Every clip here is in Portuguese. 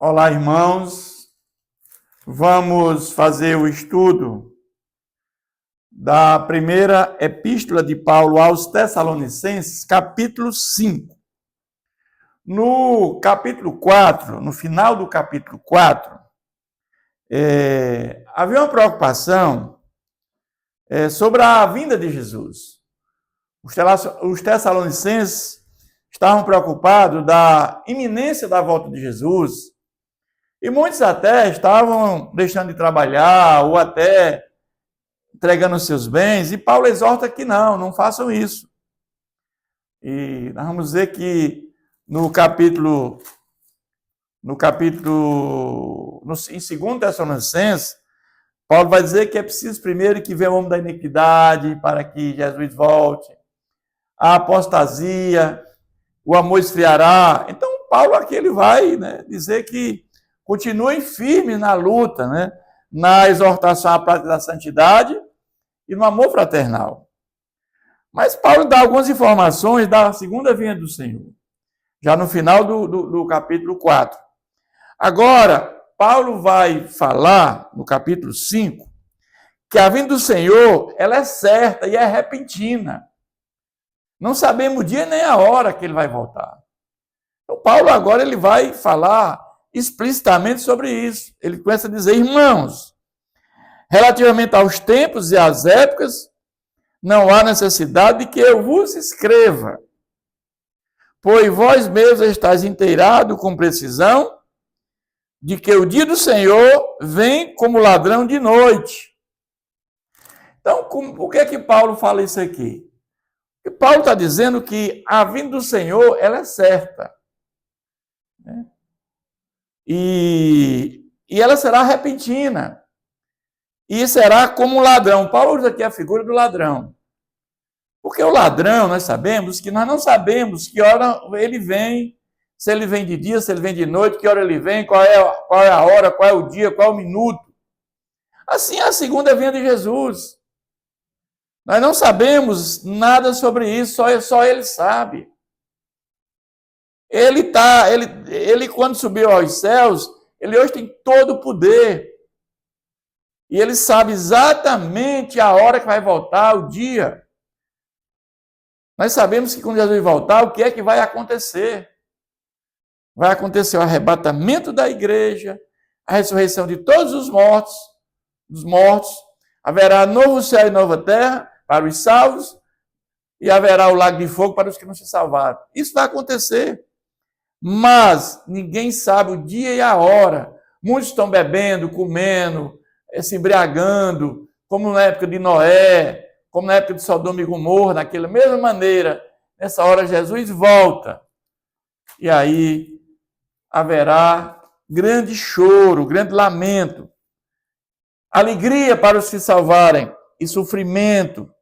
Olá, irmãos. Vamos fazer o estudo da primeira epístola de Paulo aos Tessalonicenses, capítulo 5. No capítulo 4, no final do capítulo 4, havia uma preocupação sobre a vinda de Jesus. Os Tessalonicenses estavam preocupados da iminência da volta de Jesus. E muitos até estavam deixando de trabalhar ou até entregando seus bens. E Paulo exorta que não façam isso. E nós vamos ver que em 2 Tessalonicenses, Paulo vai dizer que é preciso primeiro que venha o homem da iniquidade para que Jesus volte. A apostasia, o amor esfriará. Então, Paulo aqui ele vai dizer que continuem firmes na luta, na exortação à prática da santidade e no amor fraternal. Mas Paulo dá algumas informações da segunda vinda do Senhor, já no final do capítulo 4. Agora, Paulo vai falar, no capítulo 5, que a vinda do Senhor ela é certa e é repentina. Não sabemos o dia nem a hora que ele vai voltar. Então, Paulo agora ele vai falar explicitamente sobre isso. Ele começa a dizer: irmãos, relativamente aos tempos e às épocas, não há necessidade de que eu vos escreva, pois vós mesmos estáis inteirados com precisão de que o dia do Senhor vem como ladrão de noite. Então, por que Paulo fala isso aqui? Porque Paulo está dizendo que a vinda do Senhor ela é certa. E ela será repentina. E será como um ladrão. Paulo usa aqui a figura do ladrão. Porque o ladrão, nós não sabemos que hora ele vem, se ele vem de dia, se ele vem de noite, que hora ele vem, qual é a hora, qual é o dia, qual é o minuto. Assim é a segunda vinda de Jesus. Nós não sabemos nada sobre isso, só ele sabe. Ele quando subiu aos céus, ele hoje tem todo o poder. E ele sabe exatamente a hora que vai voltar, o dia. Nós sabemos que quando Jesus voltar, o que é que vai acontecer? Vai acontecer o arrebatamento da igreja, a ressurreição de todos os mortos, haverá novo céu e nova terra para os salvos, e haverá o lago de fogo para os que não se salvaram. Isso vai acontecer. Mas ninguém sabe o dia e a hora. Muitos estão bebendo, comendo, se embriagando, como na época de Noé, como na época de Sodoma e Gomorra, daquela mesma maneira. Nessa hora Jesus volta. E aí haverá grande choro, grande lamento, alegria para os que se salvarem e sofrimento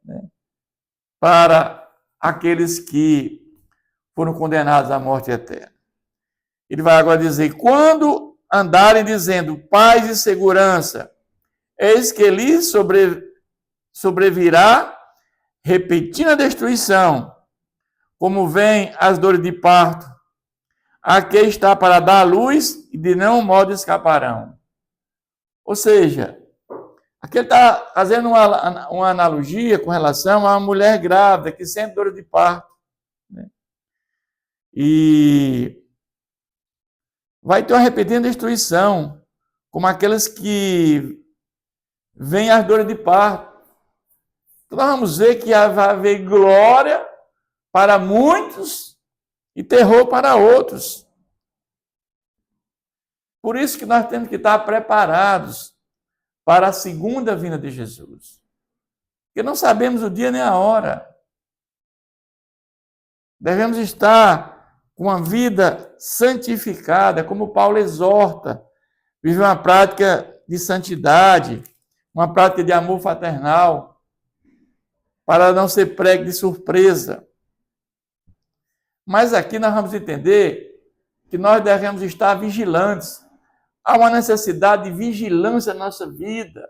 para aqueles que foram condenados à morte eterna. Ele vai agora dizer: quando andarem dizendo paz e segurança, eis que lhes sobrevirá repentina destruição, como vem as dores de parto, aqui está para dar luz e de nenhum modo escaparão. Ou seja, aqui ele está fazendo uma analogia com relação a uma mulher grávida que sente dor de parto. E vai ter uma repentina destruição, como aqueles que vêm as dores de parto. Então, nós vamos ver que vai haver glória para muitos e terror para outros. Por isso que nós temos que estar preparados para a segunda vinda de Jesus. Porque não sabemos o dia nem a hora. Devemos estar com uma vida santificada, como Paulo exorta, viver uma prática de santidade, uma prática de amor fraternal, para não ser prego de surpresa. Mas aqui nós vamos entender que nós devemos estar vigilantes. Há uma necessidade de vigilância na nossa vida.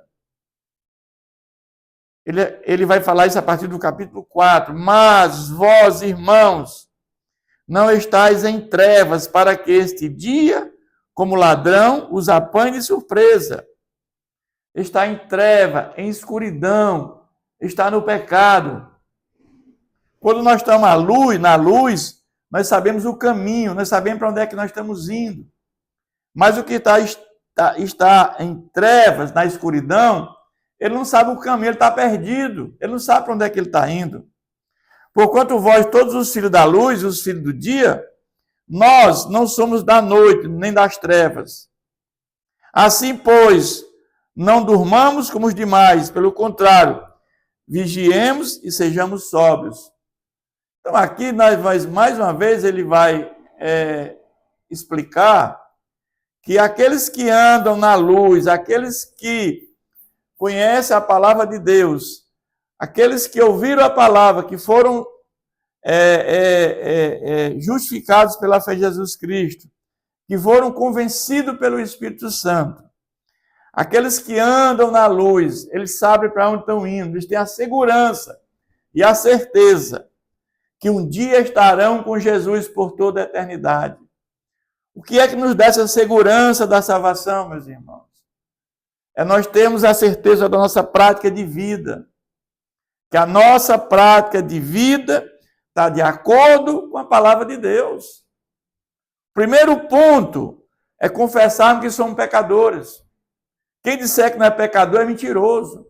Ele vai falar isso a partir do capítulo 4. Mas vós, irmãos, não estáis em trevas para que este dia como ladrão, os apanha de surpresa. Está em treva, em escuridão, está no pecado. Quando nós estamos na luz, nós sabemos o caminho, nós sabemos para onde é que nós estamos indo. Mas o que está em trevas, na escuridão, ele não sabe o caminho, ele está perdido, ele não sabe para onde é que ele está indo. Porquanto vós, todos os filhos da luz, os filhos do dia, nós não somos da noite, nem das trevas. Assim, pois, não durmamos como os demais, pelo contrário, vigiemos e sejamos sóbrios. Então, aqui, mais uma vez, ele vai explicar que aqueles que andam na luz, aqueles que conhecem a palavra de Deus, aqueles que ouviram a palavra, que foram justificados pela fé em Jesus Cristo, que foram convencidos pelo Espírito Santo, aqueles que andam na luz, eles sabem para onde estão indo, eles têm a segurança e a certeza que um dia estarão com Jesus por toda a eternidade. O que é que nos dá essa segurança da salvação, meus irmãos? É nós termos a certeza da nossa prática de vida. Que a nossa prática de vida está de acordo com a palavra de Deus. Primeiro ponto é confessarmos que somos pecadores. Quem disser que não é pecador é mentiroso.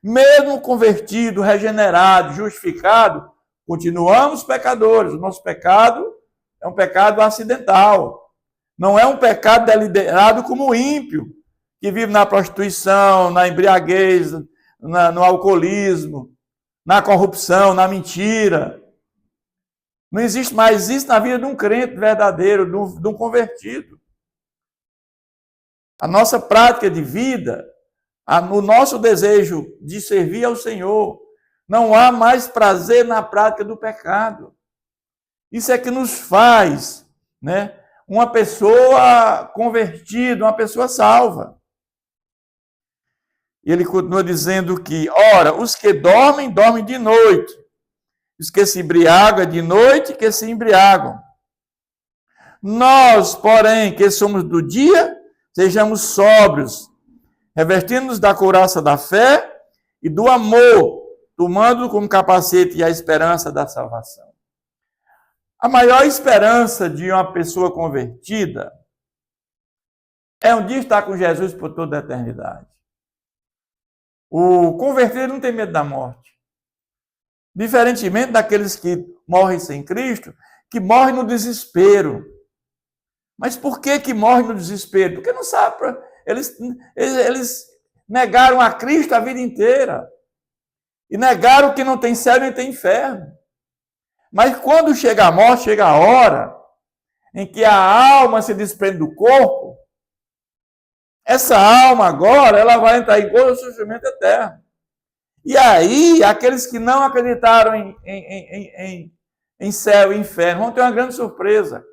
Mesmo convertido, regenerado, justificado, continuamos pecadores. O nosso pecado é um pecado acidental. Não é um pecado deliberado como o ímpio, que vive na prostituição, na embriaguez, no alcoolismo, na corrupção, na mentira. Não existe mais isso na vida de um crente verdadeiro, de um convertido. A nossa prática de vida, o nosso desejo de servir ao Senhor, não há mais prazer na prática do pecado. Isso é que nos faz, uma pessoa convertida, uma pessoa salva. E ele continua dizendo que, ora, os que dormem, dormem de noite. Os que se embriagam é de noite que se embriagam. Nós, porém, que somos do dia, sejamos sóbrios, revestindo-nos da couraça da fé e do amor, tomando como capacete a esperança da salvação. A maior esperança de uma pessoa convertida é um dia estar com Jesus por toda a eternidade. O convertido não tem medo da morte. Diferentemente daqueles que morrem sem Cristo, que morrem no desespero. Mas por que morrem no desespero? Porque não sabem. Eles negaram a Cristo a vida inteira. E negaram que não tem céu nem tem inferno. Mas quando chega a morte, chega a hora em que a alma se desprende do corpo, essa alma agora, ela vai entrar em gozo do sofrimento eterno. E aí, aqueles que não acreditaram em céu e inferno vão ter uma grande surpresa.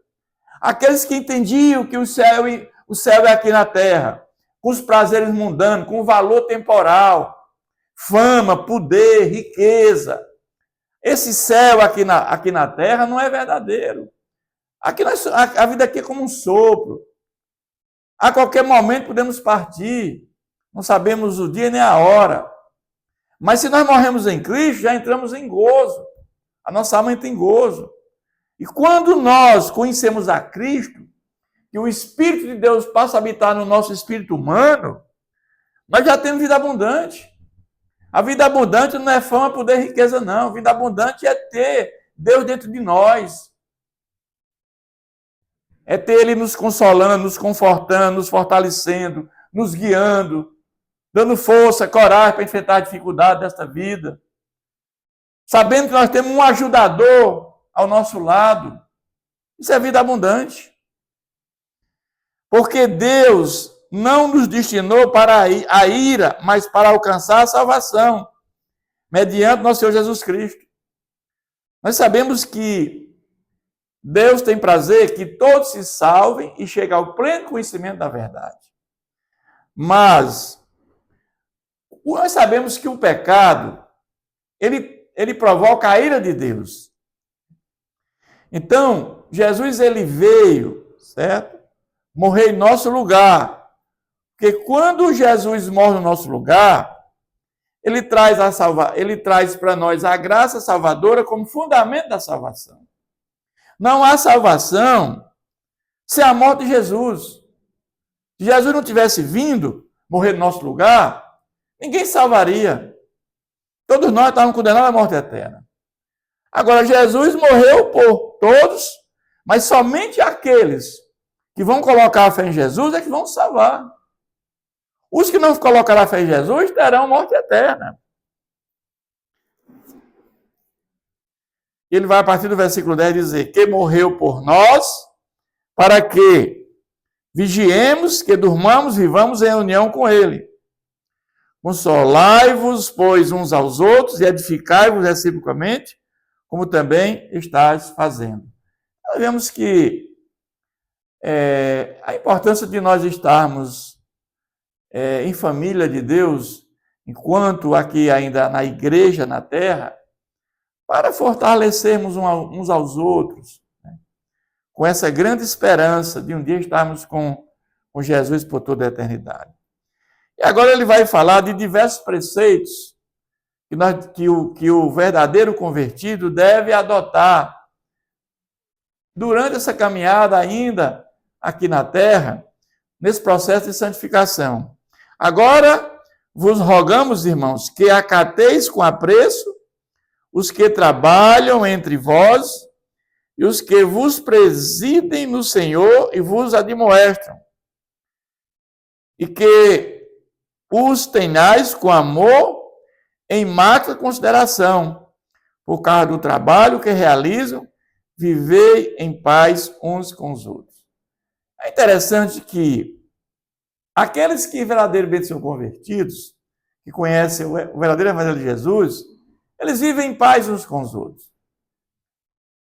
Aqueles que entendiam que o céu é aqui na terra, com os prazeres mundanos, com o valor temporal, fama, poder, riqueza. Esse céu aqui na terra não é verdadeiro. A vida aqui é como um sopro. A qualquer momento podemos partir. Não sabemos o dia nem a hora. Mas se nós morremos em Cristo, já entramos em gozo. A nossa alma entra em gozo. E quando nós conhecemos a Cristo, e o Espírito de Deus passa a habitar no nosso espírito humano, nós já temos vida abundante. A vida abundante não é fama, poder, riqueza, não. A vida abundante é ter Deus dentro de nós. É ter Ele nos consolando, nos confortando, nos fortalecendo, nos guiando, dando força, coragem para enfrentar a dificuldade desta vida. Sabendo que nós temos um ajudador ao nosso lado. Isso é vida abundante. Porque Deus não nos destinou para a ira, mas para alcançar a salvação, mediante nosso Senhor Jesus Cristo. Nós sabemos que Deus tem prazer que todos se salvem e cheguem ao pleno conhecimento da verdade. Mas nós sabemos que o pecado, ele provoca a ira de Deus. Então, Jesus ele veio, certo? morrer em nosso lugar. Porque quando Jesus morre no nosso lugar, ele traz para nós a graça salvadora como fundamento da salvação. Não há salvação sem a morte de Jesus. Se Jesus não tivesse vindo morrer no nosso lugar, ninguém salvaria. Todos nós estávamos condenados à morte eterna. Agora, Jesus morreu por todos, mas somente aqueles que vão colocar a fé em Jesus é que vão salvar. Os que não colocarão a fé em Jesus terão morte eterna. Ele vai, a partir do versículo 10, dizer que morreu por nós, para que vigiemos, que durmamos, vivamos em união com ele. Consolai-vos, pois, uns aos outros, e edificai-vos reciprocamente, como também estáis fazendo. Nós vemos que a importância de nós estarmos em família de Deus, enquanto aqui ainda na igreja, na terra, para fortalecermos uns aos outros, né? Com essa grande esperança de um dia estarmos com Jesus por toda a eternidade. E agora ele vai falar de diversos preceitos que o verdadeiro convertido deve adotar durante essa caminhada ainda aqui na terra, nesse processo de santificação. Agora vos rogamos, irmãos, que acateis com apreço os que trabalham entre vós e os que vos presidem no Senhor e vos admoestam, e que os tenhais com amor em máxima consideração, por causa do trabalho que realizam, vivei em paz uns com os outros. É interessante que aqueles que verdadeiramente são convertidos, que conhecem o verdadeiro Evangelho de Jesus, eles vivem em paz uns com os outros.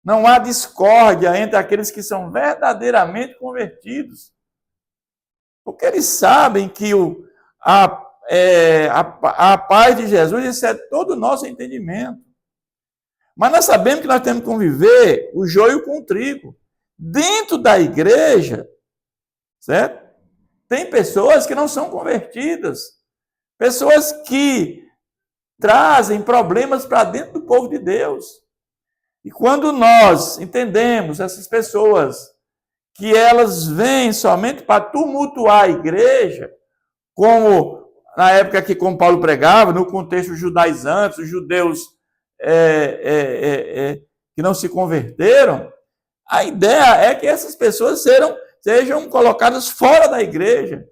Não há discórdia entre aqueles que são verdadeiramente convertidos. Porque eles sabem que a paz de Jesus excede todo o nosso entendimento. Mas nós sabemos que nós temos que conviver o joio com o trigo. Dentro da igreja, certo? Tem pessoas que não são convertidas. Pessoas que trazem problemas para dentro do povo de Deus. E quando nós entendemos essas pessoas que elas vêm somente para tumultuar a igreja, como na época que como Paulo pregava, no contexto judaizante, os judeus que não se converteram, a ideia é que essas pessoas sejam colocadas fora da igreja.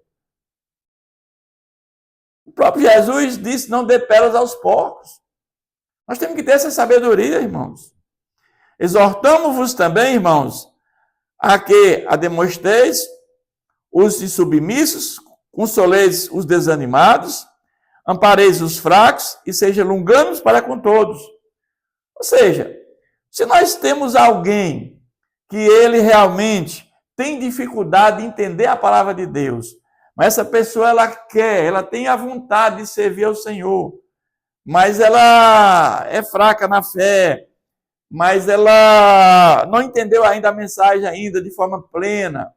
O próprio Jesus disse, não dê pérolas aos porcos. Nós temos que ter essa sabedoria, irmãos. Exortamo-vos também, irmãos, a que demonstreis os insubmissos, consoleis os desanimados, ampareis os fracos e sejam longânimos para com todos. Ou seja, se nós temos alguém que ele realmente tem dificuldade de entender a palavra de Deus, mas essa pessoa ela tem a vontade de servir ao Senhor, mas ela é fraca na fé, mas ela não entendeu ainda a mensagem ainda de forma plena.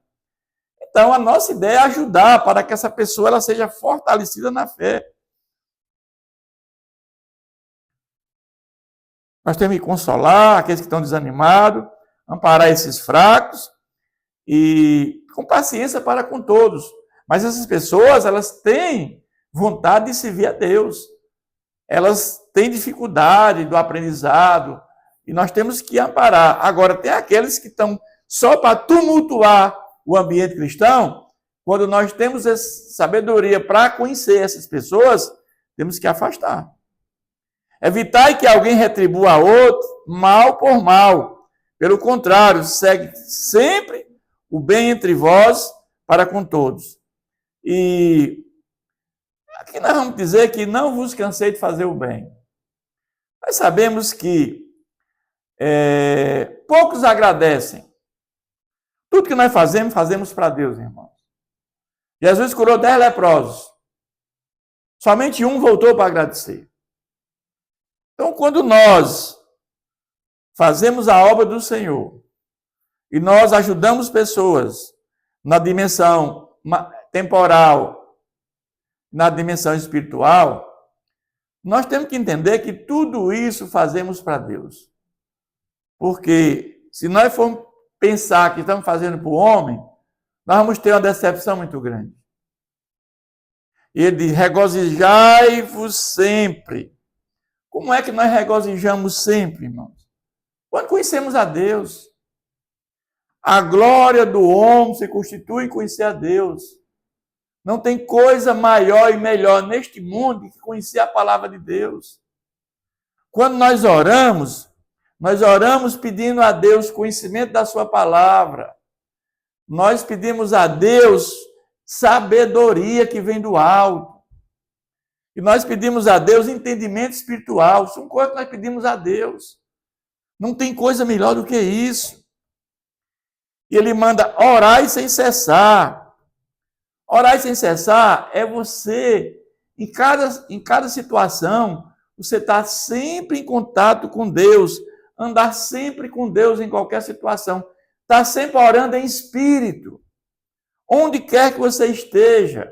Então, a nossa ideia é ajudar para que essa pessoa ela seja fortalecida na fé. Nós temos que consolar aqueles que estão desanimados, amparar esses fracos e com paciência para com todos. Mas essas pessoas, elas têm vontade de servir a Deus. Elas têm dificuldade do aprendizado e nós temos que amparar. Agora, tem aqueles que estão só para tumultuar o ambiente cristão. Quando nós temos essa sabedoria para conhecer essas pessoas, temos que afastar. Evitai que alguém retribua a outro mal por mal. Pelo contrário, segue sempre o bem entre vós para com todos. E aqui nós vamos dizer que não vos cansei de fazer o bem. Nós sabemos que poucos agradecem. Tudo que nós fazemos, fazemos para Deus, irmãos. Jesus curou 10 leprosos. Somente um voltou para agradecer. Então, quando nós fazemos a obra do Senhor e nós ajudamos pessoas, na dimensão temporal, na dimensão espiritual, nós temos que entender que tudo isso fazemos para Deus. Porque se nós formos pensar que estamos fazendo para o homem, nós vamos ter uma decepção muito grande. Ele diz, regozijai-vos sempre. Como é que nós regozijamos sempre, irmãos? Quando conhecemos a Deus. A glória do homem se constitui em conhecer a Deus. Não tem coisa maior e melhor neste mundo que conhecer a palavra de Deus. Quando nós oramos pedindo a Deus conhecimento da sua palavra. Nós pedimos a Deus sabedoria que vem do alto. E nós pedimos a Deus entendimento espiritual. São coisas que nós pedimos a Deus. Não tem coisa melhor do que isso. E ele manda orar sem cessar. Orar sem cessar é você, em cada situação, você está sempre em contato com Deus, andar sempre com Deus em qualquer situação, está sempre orando em espírito, onde quer que você esteja.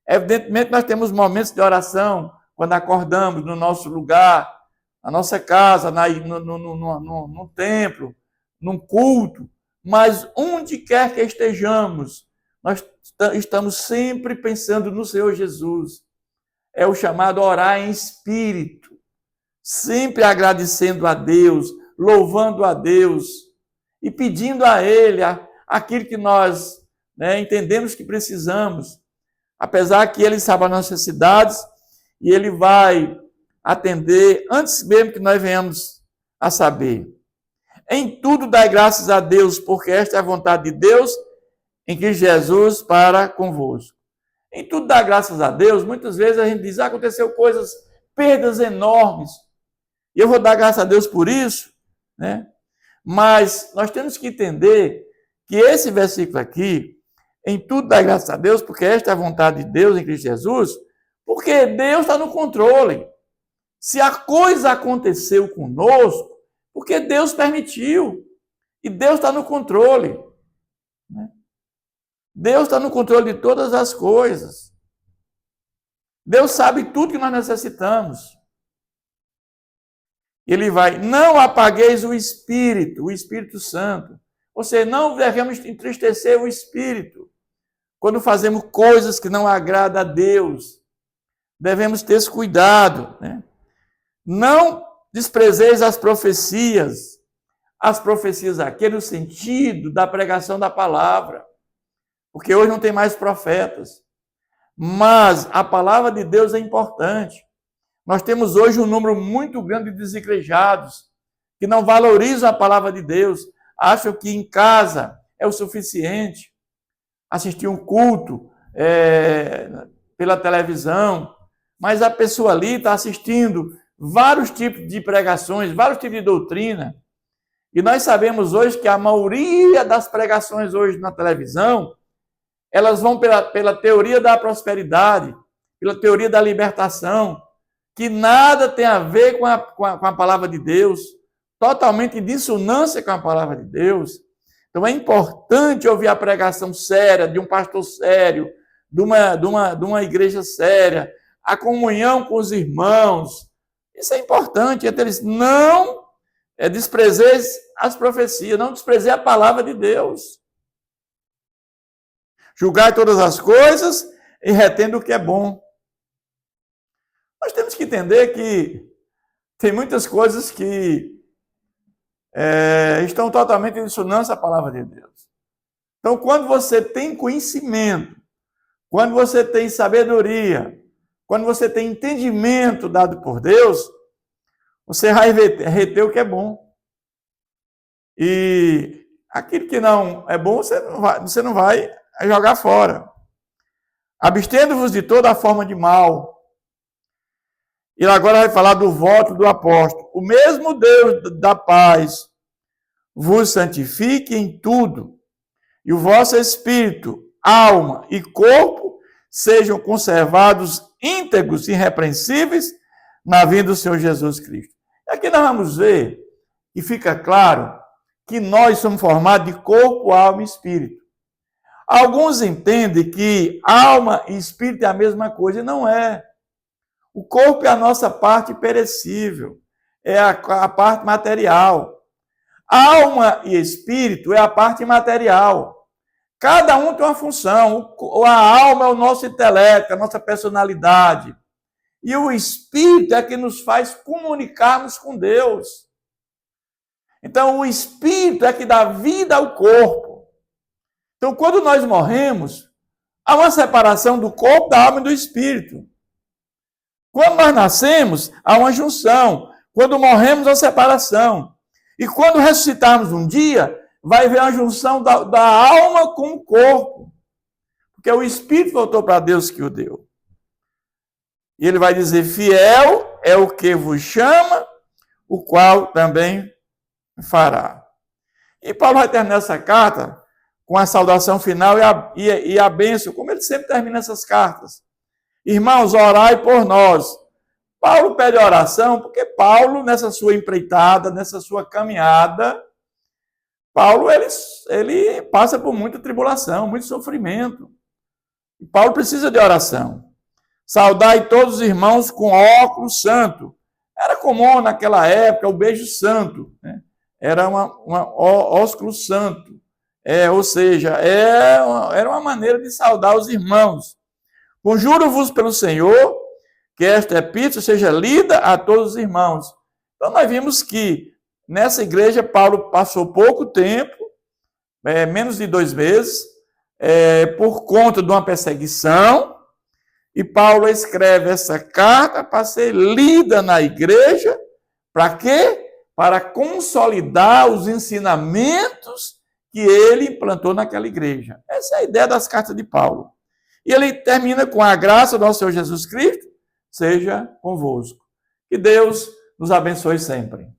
Evidentemente, nós temos momentos de oração, quando acordamos no nosso lugar, na nossa casa, no templo, num culto, mas onde quer que estejamos, nós estamos sempre pensando no Senhor Jesus. É o chamado orar em espírito, sempre agradecendo a Deus, louvando a Deus e pedindo a Ele aquilo que nós entendemos que precisamos, apesar que Ele sabe as nossas necessidades e Ele vai atender antes mesmo que nós venhamos a saber. Em tudo dai graças a Deus, porque esta é a vontade de Deus em Cristo Jesus para convosco. Em tudo dá graças a Deus. Muitas vezes a gente diz, aconteceu coisas, perdas enormes, e eu vou dar graças a Deus por isso, né? Mas nós temos que entender que esse versículo aqui, em tudo dá graças a Deus, porque esta é a vontade de Deus em Cristo Jesus, porque Deus está no controle. Se a coisa aconteceu conosco, porque Deus permitiu, e Deus está no controle, né? Deus está no controle de todas as coisas. Deus sabe tudo que nós necessitamos. Ele vai, não apagueis o Espírito Santo. Ou seja, não devemos entristecer o Espírito. Quando fazemos coisas que não agradam a Deus, devemos ter esse cuidado, né? Não desprezeis as profecias aqui no sentido da pregação da palavra. Porque hoje não tem mais profetas. Mas a palavra de Deus é importante. Nós temos hoje um número muito grande de desigrejados que não valorizam a palavra de Deus, acham que em casa é o suficiente assistir um culto pela televisão, mas a pessoa ali está assistindo vários tipos de pregações, vários tipos de doutrina, e nós sabemos hoje que a maioria das pregações hoje na televisão, elas vão pela teoria da prosperidade, pela teoria da libertação, que nada tem a ver com a palavra de Deus, totalmente em dissonância com a palavra de Deus. Então é importante ouvir a pregação séria, de um pastor sério, de uma igreja séria, a comunhão com os irmãos. Isso é importante. Então eles não desprezeis as profecias, não desprezeis a palavra de Deus. Julgai todas as coisas e retendo o que é bom. Nós temos que entender que tem muitas coisas que estão totalmente em dissonância à palavra de Deus. Então, quando você tem conhecimento, quando você tem sabedoria, quando você tem entendimento dado por Deus, você vai reter o que é bom. E aquilo que não é bom, você não vai jogar fora. Abstendo-vos de toda forma de mal. E agora vai falar do voto do apóstolo. O mesmo Deus da paz vos santifique em tudo, e o vosso espírito, alma e corpo sejam conservados íntegros e irrepreensíveis na vinda do Senhor Jesus Cristo. Aqui nós vamos ver, e fica claro, que nós somos formados de corpo, alma e espírito. Alguns entendem que alma e espírito é a mesma coisa, e não é. O corpo é a nossa parte perecível, é a parte material. Alma e espírito é a parte imaterial. Cada um tem uma função. A alma é o nosso intelecto, a nossa personalidade. E o espírito é que nos faz comunicarmos com Deus. Então, o espírito é que dá vida ao corpo. Então, quando nós morremos, há uma separação do corpo, da alma e do espírito. Quando nós nascemos, há uma junção. Quando morremos, há uma separação. E quando ressuscitarmos um dia, vai haver uma junção da alma com o corpo. Porque o espírito voltou para Deus que o deu. E ele vai dizer, fiel é o que vos chama, o qual também fará. E Paulo vai terminar essa carta com a saudação final e a bênção, como ele sempre termina essas cartas. Irmãos, orai por nós. Paulo pede oração, porque Paulo, nessa sua empreitada, nessa sua caminhada, Paulo, ele passa por muita tribulação, muito sofrimento. E Paulo precisa de oração. Saudai todos os irmãos com óculo santo. Era comum naquela época o beijo santo, né? Era um ósculo santo. Ou seja, era uma maneira de saudar os irmãos. Conjuro-vos pelo Senhor, que esta epístola seja lida a todos os irmãos. Então, nós vimos que nessa igreja Paulo passou pouco tempo, menos de 2 meses, por conta de uma perseguição, e Paulo escreve essa carta para ser lida na igreja, para quê? Para consolidar os ensinamentos que ele implantou naquela igreja. Essa é a ideia das cartas de Paulo. E ele termina com a graça do nosso Senhor Jesus Cristo, seja convosco. Que Deus nos abençoe sempre.